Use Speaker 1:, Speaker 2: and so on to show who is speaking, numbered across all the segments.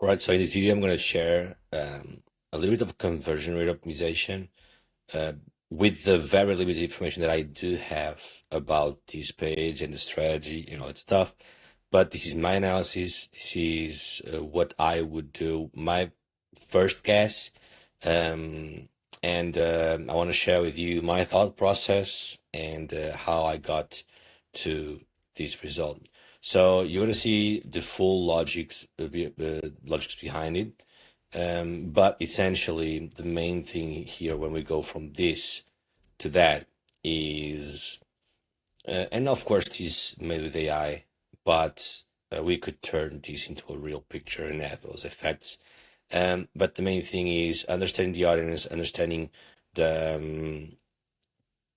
Speaker 1: All right, so in this video, I'm going to share a little bit of conversion rate optimization uh, with the very limited information that I do have about this page and the strategy, that stuff. But this is my analysis. This is what I would do, my first guess. Um, and I want to share with you my thought process and how I got to this result. So you're gonna see the full logics behind it, but essentially the main thing here when we go from this to that is, and of course this is made with AI, but we could turn this into a real picture and have those effects. But the main thing is understanding the audience, understanding the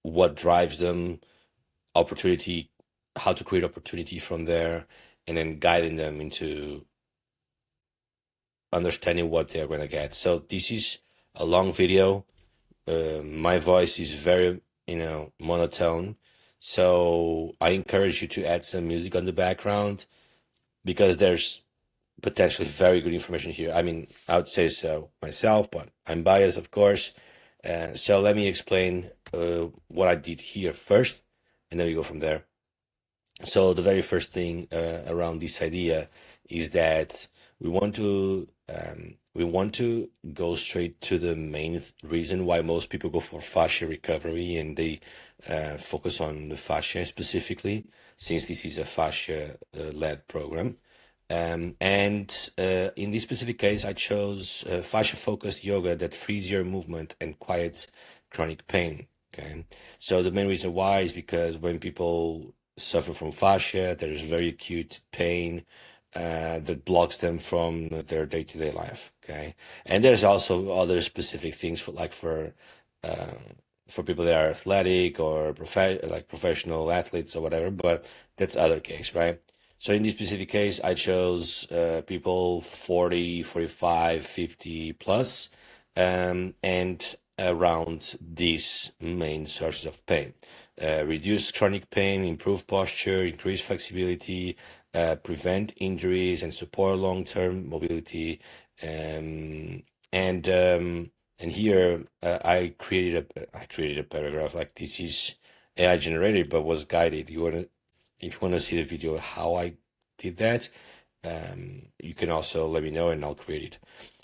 Speaker 1: what drives them, opportunity, how to create opportunity from there, and then guiding them into understanding what they're going to get. So this is a long video. My voice is very, monotone. So I encourage you to add some music on the background because there's potentially very good information here. I mean, I would say so myself, but I'm biased, of course. So let me explain what I did here first, and then we go from there. So the very first thing around this idea is that we want to go straight to the main reason why most people go for fascia recovery, and they focus on the fascia specifically, since this is a fascia led program. And in this specific case, I chose fascia focused yoga that frees your movement and quiets chronic pain. Okay, so the main reason why is because when people suffer from fascia, there is very acute pain that blocks them from their day-to-day life. Okay, and there's also other specific things for people that are athletic or professional athletes or whatever, but that's other case, right? So in this specific case, I chose people 40, 45, 50 plus, and around these main sources of pain. Reduce chronic pain, improve posture, increase flexibility, prevent injuries, and support long-term mobility. And here I created a paragraph like this is AI generated but was guided. If you wanna see the video how I did that, you can also let me know and I'll create it.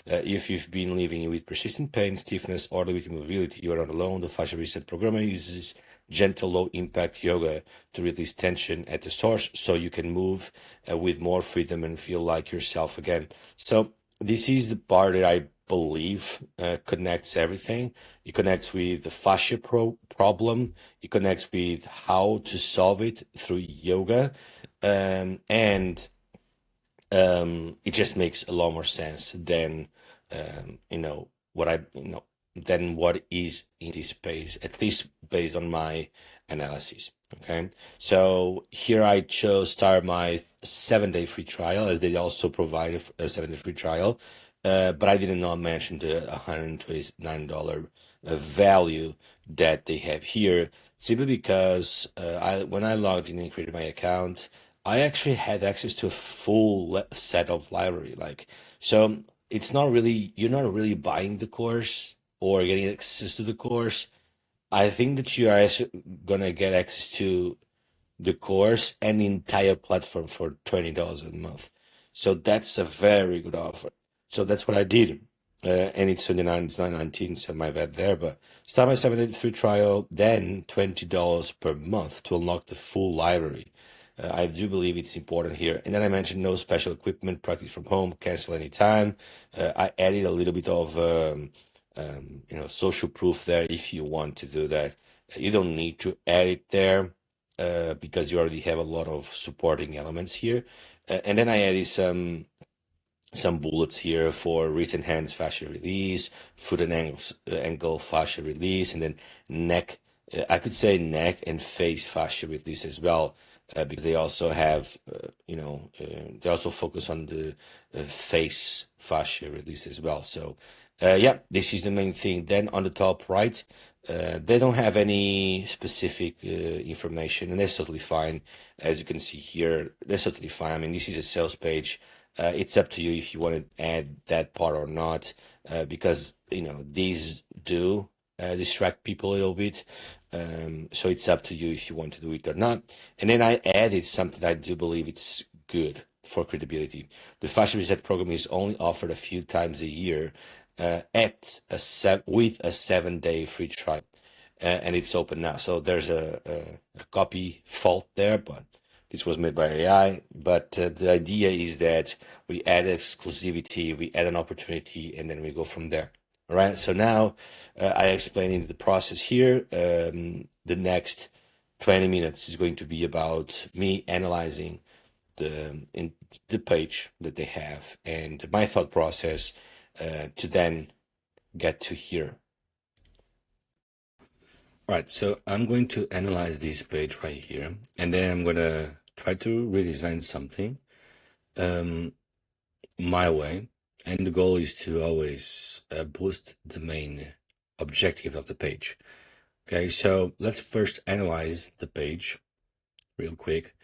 Speaker 1: If you've been living with persistent pain, stiffness, or limited mobility, you are not alone. The Fascia Reset Programmer uses gentle, low-impact yoga to release tension at the source so you can move with more freedom and feel like yourself again. So this is the part that I believe connects everything. It connects with the fascia problem. It connects with how to solve it through yoga. And it just makes a lot more sense than what than what is in this space, at least based on my analysis. Okay, so here I chose start my 7-day free trial, as they also provide a 7-day free trial, but I did not mention the $129 value that they have here, simply because when I logged in and created my account, I actually had access to a full set of library. So it's not really, you're not really buying the course or getting access to the course. I think that you are gonna get access to the course and the entire platform for $20 a month. So that's a very good offer. So that's what I did. And it's 29, it's not 19, so my bad there. But start my 7-day free trial, then $20 per month to unlock the full library. I do believe it's important here. And then I mentioned no special equipment, practice from home, cancel anytime. I added a little bit of social proof there if you want to do that. You don't need to add it there because you already have a lot of supporting elements here. And then I added some bullets here for wrist and hands fascia release, foot and ankle fascia release, and then neck. I could say neck and face fascia release as well, because they also have, they also focus on the face fascia release as well. So, yeah, this is the main thing. Then on the top right, they don't have any specific information, and that's totally fine. As you can see here, that's totally fine. I mean, this is a sales page. It's up to you if you want to add that part or not, because these do distract people a little bit. So it's up to you if you want to do it or not. And then I added something I do believe it's good for credibility. The Fascia Reset program is only offered a few times a year with a 7-day free trial, and it's open now. So there's a copy fault there, but this was made by AI. But the idea is that we add exclusivity, we add an opportunity, and then we go from there. All right. So now I explained the process here. The next 20 minutes is going to be about me analyzing the page that they have and my thought process to then get to here. All right, so I'm going to analyze this page right here, and then I'm gonna try to redesign something my way, and the goal is to always boost the main objective of the page. Okay, so let's first analyze the page real quick.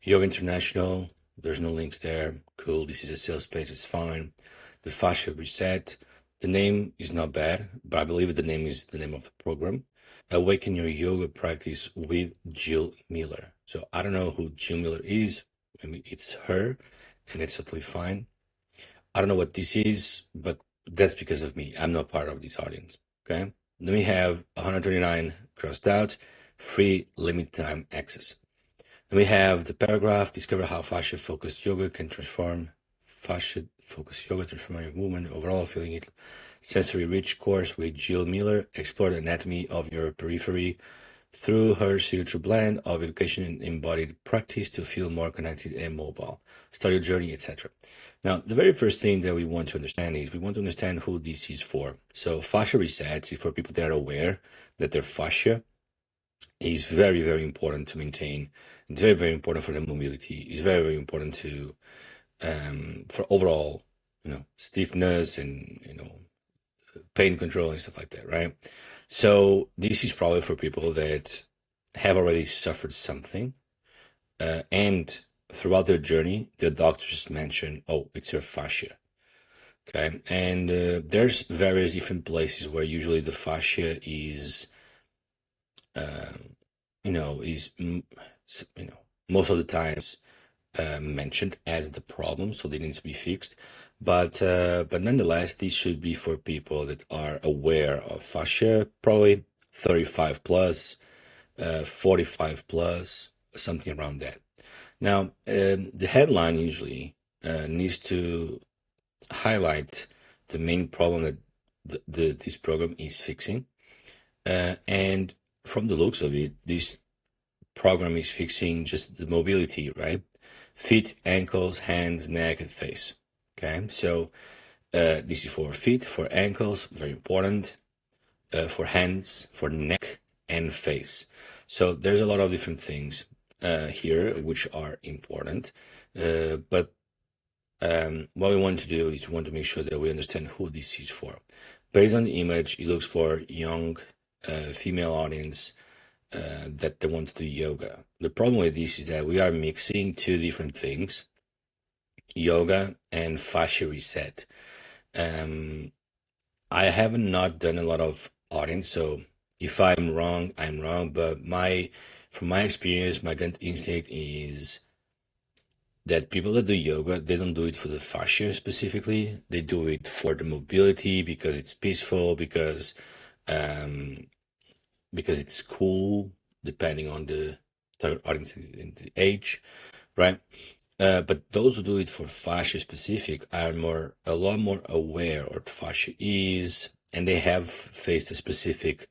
Speaker 1: Yoga International, there's no links there. Cool, this is a sales page, it's fine. The Fascia Reset, the name is not bad, but I believe the name is the name of the program. Awaken Your Yoga Practice with Jill Miller. So I don't know who Jill Miller is. Maybe it's her, and it's totally fine. I don't know what this is, but that's because of me. I'm not part of this audience. Okay. Then we have 129 crossed out, free limited time access. Then we have the paragraph, discover how fascia-focused yoga can transform fascia-focused yoga, transform your movement, overall feeling it. Sensory-rich course with Jill Miller, explore the anatomy of your periphery through her signature blend of education and embodied practice to feel more connected and mobile. Start your journey, etc. Now, the very first thing that we want to understand is we want to understand who this is for. So fascia resets is for people that are aware that their fascia is very, very important to maintain. It's very, very important for the mobility. It's very, very important to for overall, stiffness and pain control and stuff like that, right? So this is probably for people that have already suffered something, and throughout their journey, the doctors mention, "Oh, it's your fascia." Okay, and there's various different places where usually the fascia is most of the times mentioned as the problem, so they need to be fixed. But nonetheless, these should be for people that are aware of fascia, probably 35 plus, 45 plus, something around that. Now, the headline usually needs to highlight the main problem that this program is fixing, and from the looks of it, this program is fixing just the mobility, right? Feet, ankles, hands, neck, and face. Okay, so this is for feet, for ankles, very important, for hands, for neck, and face. So there's a lot of different things here which are important, but what we want to do is we want to make sure that we understand who this is for. Based on the image, it looks for young female audience that they want to do yoga. The problem with this is that we are mixing two different things, yoga and fascia reset. I haven't not done a lot of audience, so if I'm wrong, I'm wrong. But from my experience, my gut instinct is that people that do yoga, they don't do it for the fascia specifically. They do it for the mobility because it's peaceful, because it's cool, depending on the target audience and the age, right? But those who do it for fascia specific are a lot more aware of what fascia is, and they have faced a specific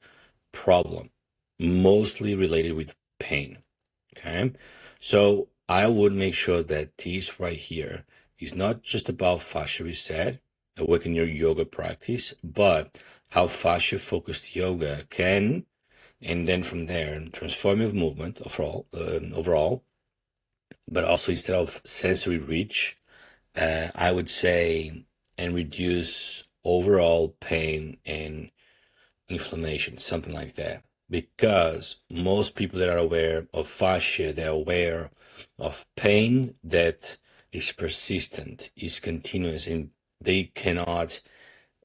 Speaker 1: problem, mostly related with pain. Okay, so I would make sure that this right here is not just about fascia reset, awaken your yoga practice, but how fascia focused yoga can, and then from there, transformative movement overall, but also instead of sensory reach, I would say, and reduce overall pain and inflammation, something like that. Because most people that are aware of fascia, they're aware of pain that is persistent, is continuous, and they cannot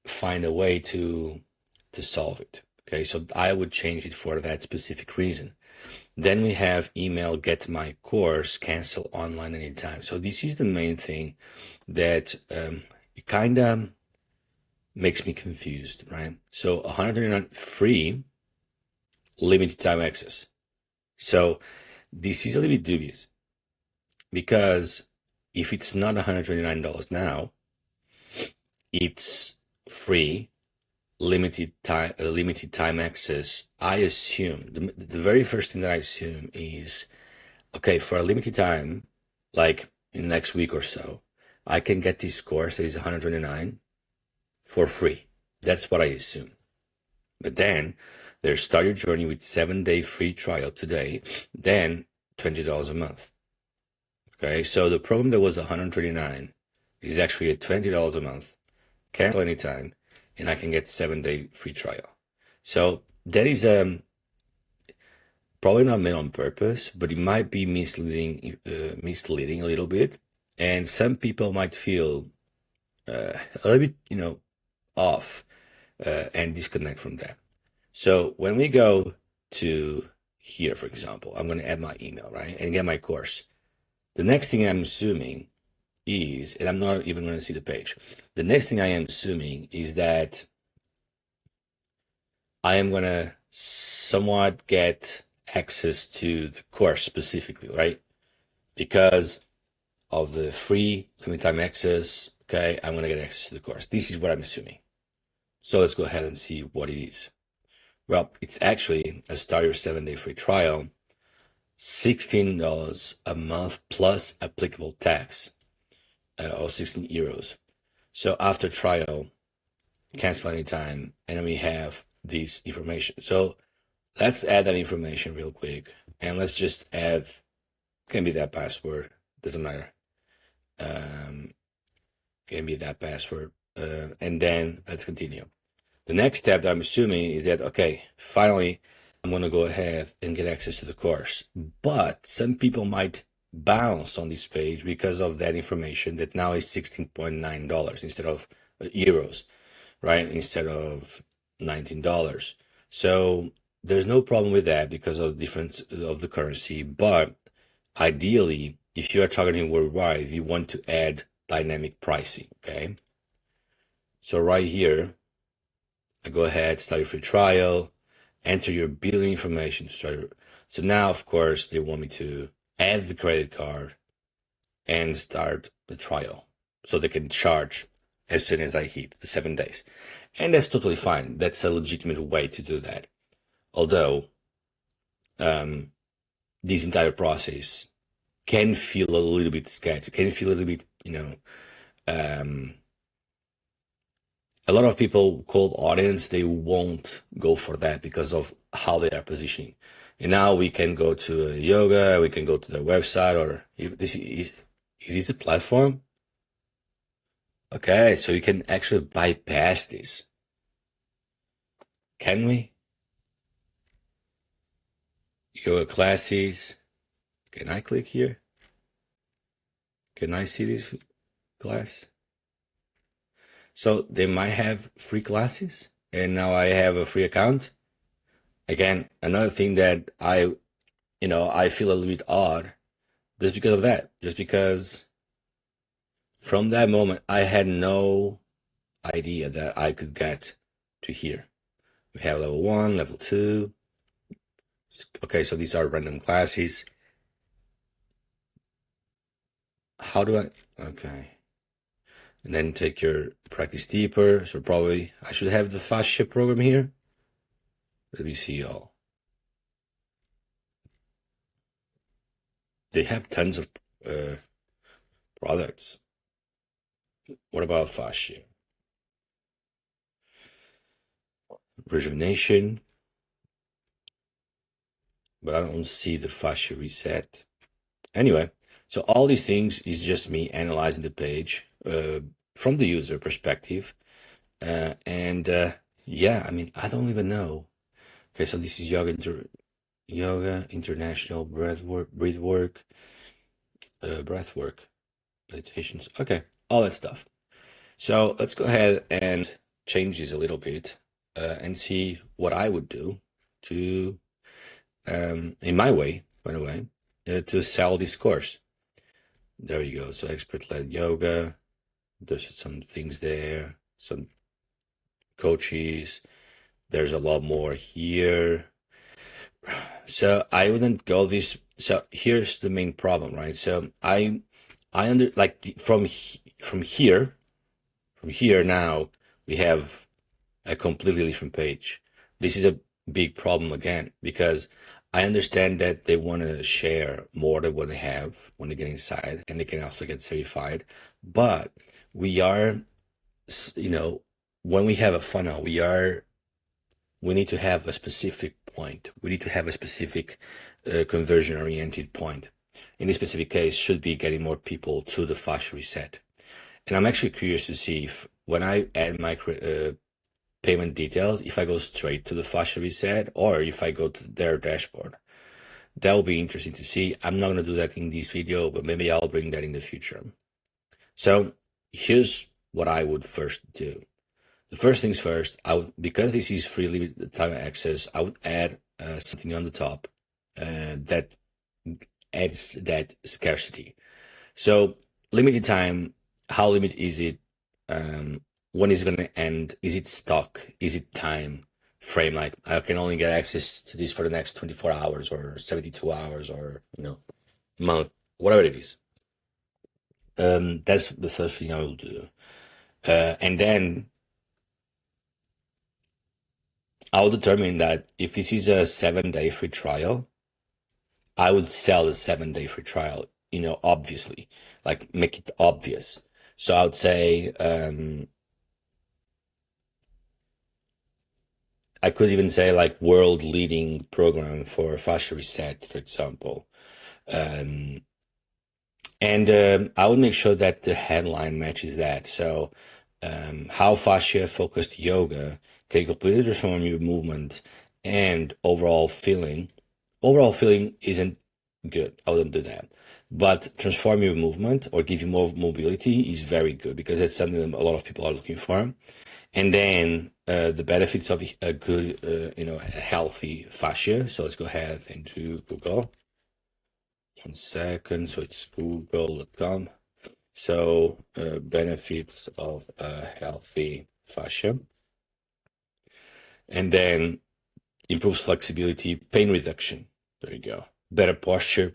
Speaker 1: find a way to solve it. Okay, so I would change it for that specific reason. Then we have email, get my course, cancel online anytime. So this is the main thing that it kind of makes me confused, right? So 139 free, limited time access. So this is a little bit dubious because if it's not $129 now, it's free, limited time access. I assume the very first thing that I assume is, okay, for a limited time, like in the next week or so, I can get this course that is 129 for free. That's what I assume. But then there's start your journey with 7-day free trial today, then $20 a month. Okay, so the program that was 139 is actually at $20 a month, cancel anytime, and I can get 7-day free trial. So that is probably not made on purpose, but it might be misleading a little bit, and some people might feel a little bit, off and disconnect from that. So when we go to here, for example, I'm going to add my email, right, and get my course. The next thing I'm assuming is, and I'm not even going to see the page. The next thing I am assuming is that I am going to somewhat get access to the course specifically, right? Because of the free limited time access, okay, I'm going to get access to the course. This is what I'm assuming. So let's go ahead and see what it is. Well, it's actually a start your 7-day free trial, $16 a month plus applicable tax, or 16 euros. So after trial, cancel anytime, and then we have this information. So let's add that information real quick, and let's just add, can be that password, doesn't matter. Can be that password, and then let's continue. The next step that I'm assuming is that, okay, finally, I'm going to go ahead and get access to the course. But some people might bounce on this page because of that information that now is $16.9 instead of euros, right? Instead of $19. So there's no problem with that because of the difference of the currency. But ideally, if you are targeting worldwide, you want to add dynamic pricing, okay? So right here, I go ahead, start your free trial, enter your billing information to start. So now, of course, they want me to add the credit card and start the trial so they can charge as soon as I hit the 7 days. And that's totally fine. That's a legitimate way to do that. Although this entire process can feel a little bit sketchy, can feel a little bit, a lot of people cold audience, they won't go for that because of how they are positioning. And now we can go to yoga, we can go to their website, or this is this a platform? Okay, so you can actually bypass this. Can we? Yoga classes. Can I click here? Can I see this class? So they might have free classes, and now I have a free account. Again, another thing that I feel a little bit odd just because of that. Just because from that moment, I had no idea that I could get to here. We have level 1, level 2. Okay, so these are random classes. How do I? Okay. And then take your practice deeper. So probably I should have the fast ship program here. Let me see y'all. They have tons of products. What about fast ship? Rejuvenation. But I don't see the fascia reset. Anyway, so all these things is just me analyzing the page from the user perspective. Yeah, I mean, I don't even know. Okay, so this is yoga international breathwork. meditations. Okay, all that stuff. So let's go ahead and change this a little bit and see what I would do to, in my way, by the way, to sell this course. There you go. So expert-led yoga. There's some things there, some coaches. There's a lot more here. So I wouldn't go this. So here's the main problem, right? So I under like from here now we have a completely different page. This is a big problem again because I understand that they want to share more than what they have when they get inside, and they can also get certified. But we are, you know, when we have a funnel, we need to have a specific point. We need to have a specific conversion-oriented point. In this specific case, should be getting more people to the fascia reset. And I'm actually curious to see if when I add my payment details, if I go straight to the fascia reset or if I go to their dashboard. That will be interesting to see. I'm not going to do that in this video, but maybe I'll bring that in the future. So here's what I would first do. The first things first, because this is free limited time access, I would add something on the top that adds that scarcity. So limited time, how limited is it? When is it going to end? Is it stock? Is it time frame? Like I can only get access to this for the next 24 hours or 72 hours or, month, whatever it is. That's the first thing I will do. And then I'll determine that if this is a 7-day free trial, I would sell the 7-day free trial, obviously, like make it obvious. So I would say, I could even say like world leading program for fascia reset, for example. And I would make sure that the headline matches that. So, how fascia focused yoga can completely transform your movement and overall feeling. Overall feeling isn't good. I wouldn't do that. But transform your movement or give you more mobility is very good because that's something that a lot of people are looking for. And then the benefits of a good, healthy fascia. So let's go ahead into Google. 1 second. So it's google.com. So benefits of a healthy fascia. And then improves flexibility, pain reduction. There you go. Better posture.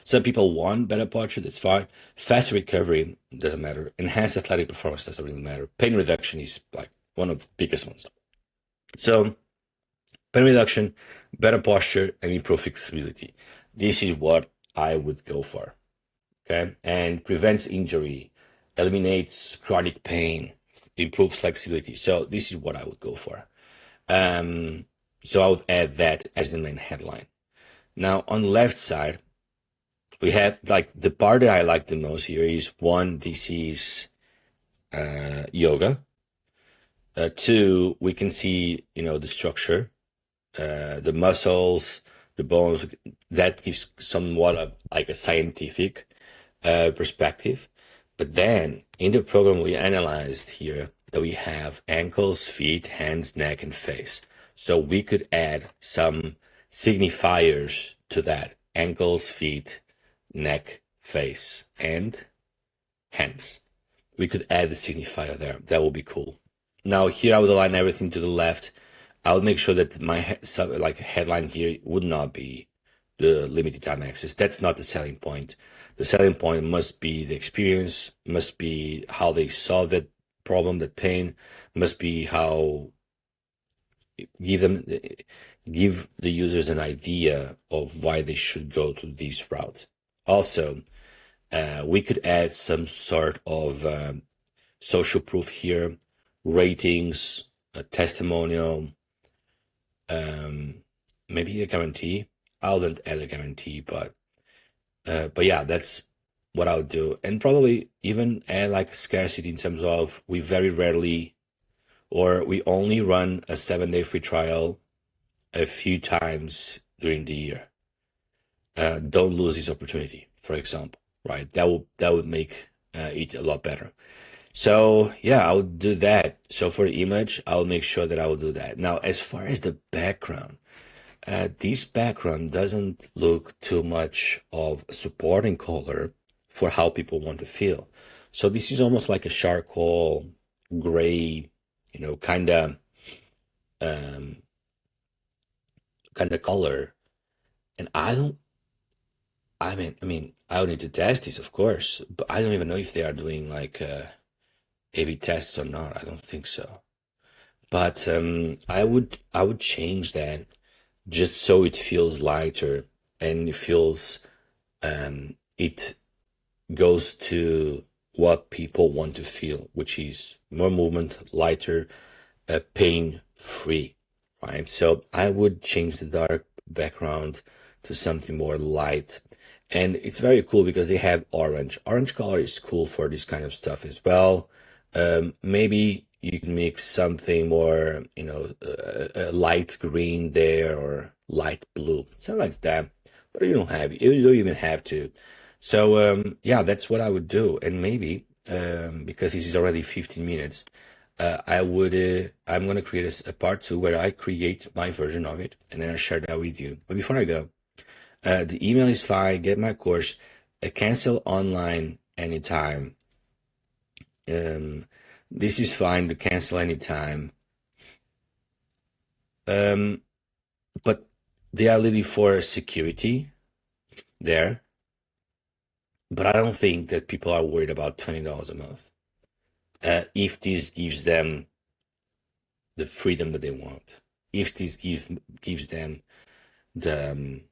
Speaker 1: Some people want better posture, that's fine. Fast recovery, doesn't matter. Enhanced athletic performance, doesn't really matter. Pain reduction is like one of the biggest ones. So pain reduction, better posture, and improved flexibility. This is what I would go for. Okay, and prevents injury, eliminates chronic pain, improves flexibility. So this is what I would go for. So I would add that as the main headline. Now on the left side, we have like the part that I like the most here is 1, this is yoga. 2, we can see, the structure, the muscles, the bones, that gives somewhat of like a scientific perspective. But then in the program we analyzed here that we have ankles, feet, hands, neck, and face. So we could add some signifiers to that: ankles, feet, neck, face, and hands. We could add the signifier there. That would be cool. Now here I would align everything to the left. I would make sure that my headline here would not be the limited time access. That's not the selling point. The selling point must be the experience, must be how they solve that problem, that pain, must be how give the users an idea of why they should go to this route. Also, we could add some sort of social proof here, ratings, a testimonial, maybe a guarantee. I wouldn't add a guarantee, but yeah, that's what I would do. And probably even add like scarcity in terms of we very rarely, or we only run a 7-day free trial a few times during the year. Don't lose this opportunity, for example. right? That would make it a lot better. So yeah, I would do that. So for the image, I'll make sure that I will do that. Now, as far as the background, this background doesn't look too much of a supporting color for how people want to feel. So this is almost like a charcoal gray, um, kind of color. And I would need to test this, of course, but I don't even know if they are doing like A/B tests or not. I don't think so. But I would change that just so it feels lighter and it feels it goes to what people want to feel, which is more movement, lighter, pain free, right? So I would change the dark background to something more light. And it's very cool because they have orange. Orange color is cool for this kind of stuff as well. Maybe you can mix something more, a light green there or light blue, something like that. But you don't even have to. So yeah, that's what I would do. And maybe because this is already 15 minutes, I'm gonna create a part two where I create my version of it and then I share that with you. But before I go, the email is fine. Get my course. Cancel online anytime. Um, this is fine to cancel anytime. But they are really for security there. But I don't think that people are worried about $20 a month. If this gives them the freedom that they want, if this gives them the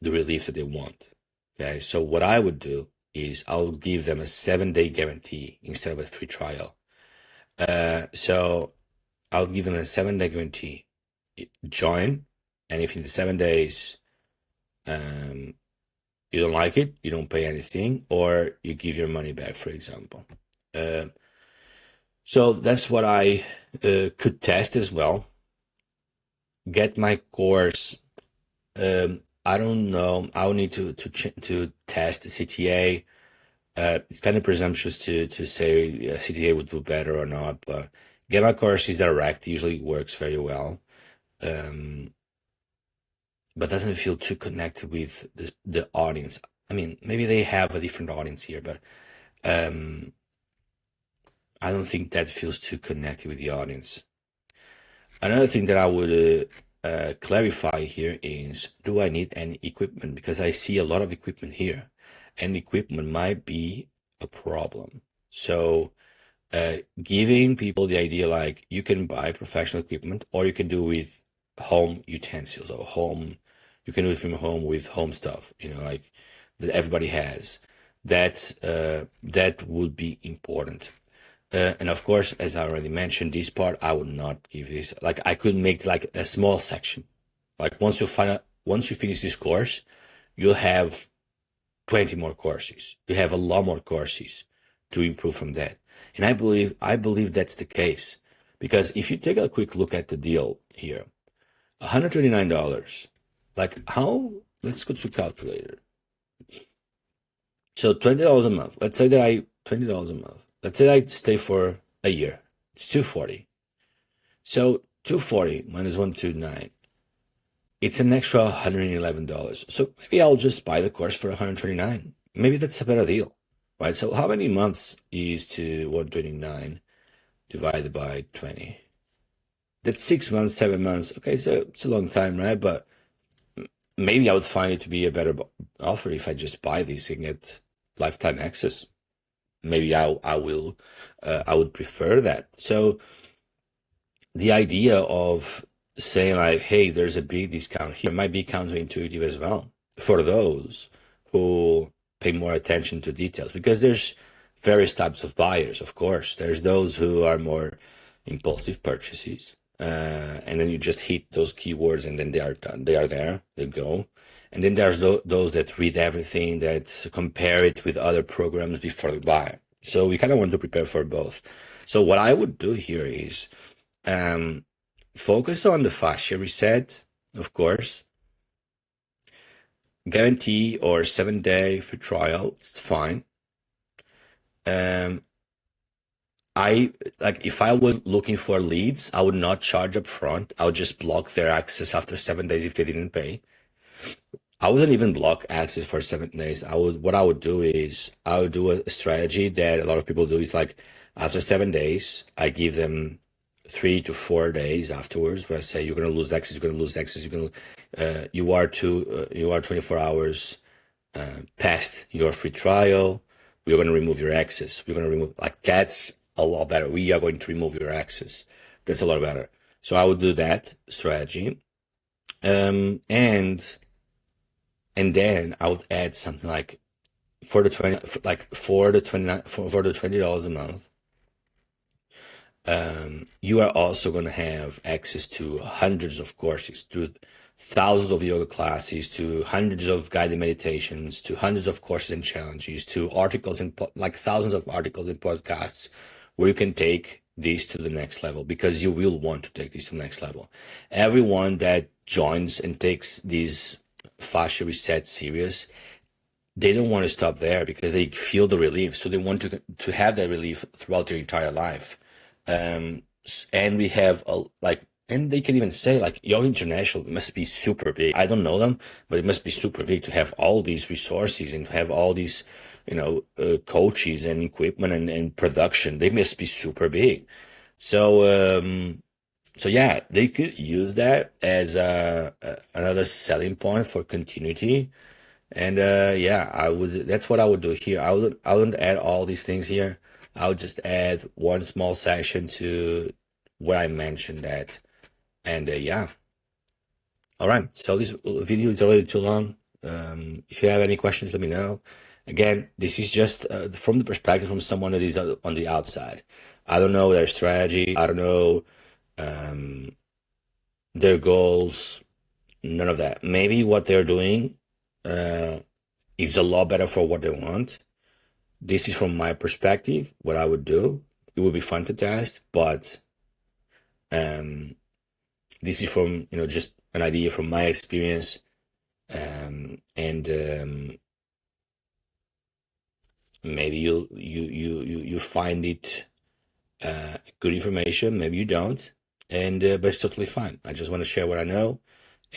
Speaker 1: the relief that they want. Okay, so what I would do is I would give them a 7-day guarantee instead of a free trial. So I would give them a 7-day guarantee. Join, and if in the 7 days you don't like it, you don't pay anything, or you give your money back, for example. Uh, so that's what I could test as well. Get my course. I don't know. I'll need to test the CTA. It's kind of presumptuous to say CTA would do better or not, but get my course is direct. Usually works very well, but doesn't feel too connected with the audience. I mean, maybe they have a different audience here, but I don't think that feels too connected with the audience. Another thing that I would clarify here is, do I need any equipment? Because I see a lot of equipment here, and equipment might be a problem. So, giving people the idea like you can buy professional equipment, or you can do with home utensils or you can do it from home with home stuff, like that everybody has. That would be important. And of course, as I already mentioned, this part I would not give this. Like I could make like a small section. Like once you finish this course, you'll have 20 more courses. You have a lot more courses to improve from that. And I believe that's the case. Because if you take a quick look at the deal here, $129. Like how, let's go to calculator. So $20 a month. Let's say that $20 a month. Let's say I stay for a year. It's 240. So 240 minus 129. It's an extra $111. So maybe I'll just buy the course for 129. Maybe that's a better deal, right? So how many months is to 129 divided by 20? That's 6 months, 7 months. Okay, so it's a long time, right? But maybe I would find it to be a better offer if I just buy this and get lifetime access. Maybe I would prefer that. So the idea of saying like, hey, there's a big discount here might be counterintuitive as well for those who pay more attention to details, because there's various types of buyers. Of course, there's those who are more impulsive purchases, and then you just hit those keywords and then they are done. They are there, they go. And then there's those that read everything, that compare it with other programs before they buy. So we kind of want to prepare for both. So what I would do here is focus on the fascia reset, of course. guarantee or 7-day free trial. It's fine. I like if I was looking for leads, I would not charge up front. I would just block their access after 7 days if they didn't pay. I wouldn't even block access for 7 days. What I would do is I would do a strategy that a lot of people do. It's like after 7 days, I give them 3 to 4 days afterwards where I say you're gonna lose access, you're gonna lose access, you are 24 hours past your free trial. We're gonna remove your access. We're gonna remove like that's a lot better. We are going to remove your access. That's a lot better. So I would do that strategy. And then I would add something like for the 20 like for the 29 for the $20 a month. You are also going to have access to hundreds of courses, to thousands of yoga classes, to hundreds of guided meditations, to hundreds of courses and challenges, to articles and like thousands of articles and podcasts where you can take these to the next level, because you will want to take these to the next level. Everyone that joins and takes these fascia reset serious, they don't want to stop there because they feel the relief. So they want to have that relief throughout their entire life. And we have and they can even say like Yoga International must be super big. I don't know them, but it must be super big to have all these resources and to have all these, coaches and equipment and production. They must be super big. So, so yeah, they could use that as another selling point for continuity. And yeah, I would. That's what I would do here. I wouldn't add all these things here. I would just add one small section to where I mentioned that. And yeah, all right. So this video is already too long. If you have any questions, let me know. Again, this is just from the perspective from someone that is on the outside. I don't know their strategy. I don't know their goals. None of that. Maybe what they're doing is a lot better for what they want. This is from my perspective, what I would do. It would be fun to test, but this is from just an idea from my experience, and maybe you find it good information, maybe you don't, and but it's totally fine. I just want to share what I know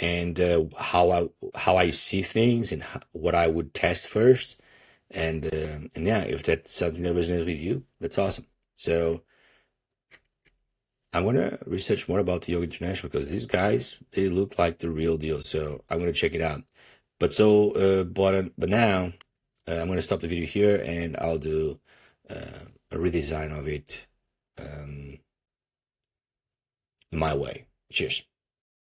Speaker 1: and how I see things and what I would test first. And yeah, if that's something that resonates with you, that's awesome. So I'm gonna research more about the Yoga International because these guys, they look like the real deal. So I'm gonna check it out. But now I'm gonna stop the video here and I'll do a redesign of it my way. Cheers.